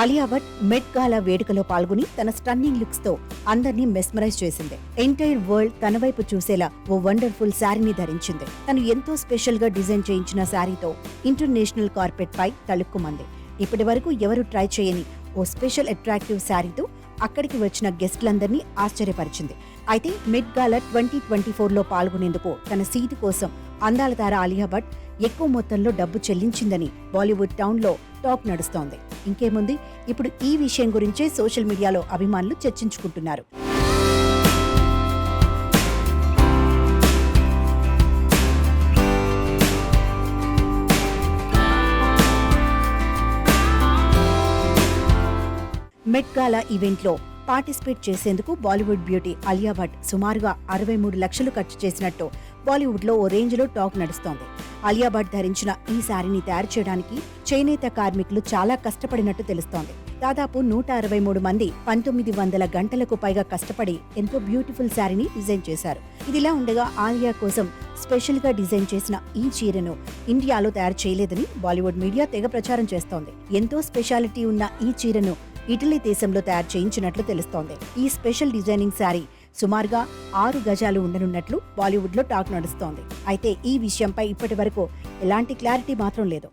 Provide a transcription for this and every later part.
ఆలియా భట్ మెట్ గాలా వేడుకలో పాల్గొని తన స్టన్నింగ్ లుక్స్ తో అందర్నీ మెస్మరైజ్ చేసింది. ఎంటైర్ వరల్డ్ తన వైపు చూసేలా ఓ వండర్ఫుల్ శారీని ధరించింది. తను ఎంతో స్పెషల్ గా డిజైన్ చేయించిన శారీతో ఇంటర్నేషనల్ కార్పెట్ పై తళుక్కుమంది. ఇప్పటి వరకు ఎవరు ట్రై చేయని ఓ స్పెషల్ అట్రాక్టివ్ శారీతో అక్కడికి వచ్చిన గెస్ట్లందరినీ ఆశ్చర్యపరిచింది. అయితే మెట్ గాలా 2024లో పాల్గొనేందుకు తన సీటు కోసం అందాల తార ఆలియా భట్ ఎక్కువ మొత్తంలో డబ్బు చెల్లించిందని బాలీవుడ్ టౌన్ లో టాక్ నడుస్తోంది. ఇంకేముంది, ఇప్పుడు ఈ విషయం గురించే సోషల్ మీడియాలో అభిమానులు చర్చించుకుంటున్నారు. మెట్ గాలా ఈవెంట్లో పార్టిసిపేట్ చేసేందుకు బాలీవుడ్ బ్యూటీ ఆలియా భట్ సుమారుగా 63 లక్షలు ఖర్చు చేసినట్టు బాలీవుడ్ లో ఓ రేంజ్ లో టాక్ నడుస్తోంది. ఆలియా భట్ ధరించిన ఈ శారీని తయారు చేయడానికి చేనేత కార్మికులు చాలా కష్టపడినట్టు తెలుస్తోంది. దాదాపు 163 మంది 1900 గంటలకు పైగా కష్టపడి ఎంతో బ్యూటిఫుల్ శారీని డిజైన్ చేశారు. ఇదిలా ఉండగా ఆలియా కోసం స్పెషల్ గా డిజైన్ చేసిన ఈ చీరను ఇండియాలో తయారు చేయలేదని బాలీవుడ్ మీడియా తెగ ప్రచారం చేస్తోంది. ఎంతో స్పెషాలిటీ ఉన్న ఈ చీరను ఇటలీ దేశంలో తయారు చేయించినట్లు తెలుస్తోంది. ఈ స్పెషల్ డిజైనింగ్ శారీ సుమారుగా 6 గజాలు ఉండనున్నట్లు బాలీవుడ్ లో టాక్ నడుస్తోంది. అయితే ఈ విషయంపై ఇప్పటి వరకు ఎలాంటి క్లారిటీ మాత్రం లేదు.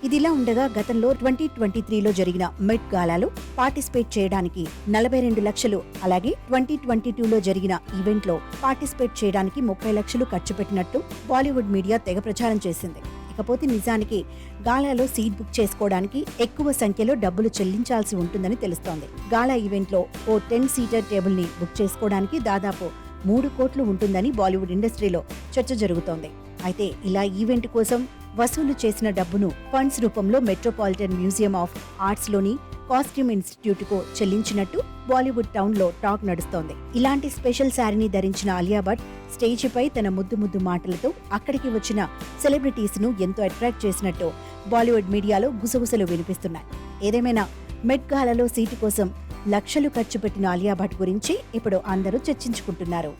ఇదిలా ఉండగా గతంలో 2023లో జరిగిన మెట్ గాలాలో పార్టిసిపేట్ చేయడానికి 42 లక్షలు, అలాగే 2022లో జరిగిన ఈవెంట్లో పార్టిసిపేట్ చేయడానికి 30 లక్షలు ఖర్చు పెట్టినట్టు బాలీవుడ్ మీడియా తెగ ప్రచారం చేసింది. ఇకపోతే నిజానికి గాలాలో సీట్ బుక్ చేసుకోవడానికి ఎక్కువ సంఖ్యలో డబ్బులు చెల్లించాల్సి ఉంటుందని తెలుస్తోంది. గాలా ఈవెంట్లో ఓ 10 సీటర్ టేబుల్ ని బుక్ చేసుకోవడానికి దాదాపు 3 కోట్లు ఉంటుందని బాలీవుడ్ ఇండస్ట్రీలో చర్చ జరుగుతోంది. అయితే ఇలా ఈవెంట్ కోసం వసూలు చేసిన డబ్బును ఫండ్స్ రూపంలో మెట్రోపాలిటన్ మ్యూజియం ఆఫ్ ఆర్ట్స్ లోని కాస్ట్యూమ్ ఇన్స్టిట్యూట్ కు చెల్లించినట్టు బాలీవుడ్ టౌన్ లో టాక్ నడుస్తోంది. ఇలాంటి స్పెషల్ శారీని ధరించిన ఆలియా భట్ స్టేజ్ పై తన ముద్దు మాటలతో అక్కడికి వచ్చిన సెలబ్రిటీస్ ను ఎంతో అట్రాక్ట్ చేసినట్టు బాలీవుడ్ మీడియాలో గుసగుసలు వినిపిస్తున్నాయి. ఏదేమైనా మెట్ గాలాలో సీటు కోసం లక్షలు ఖర్చు పెట్టిన ఆలియా భట్ గురించి ఇప్పుడు అందరూ చర్చించుకుంటున్నారు.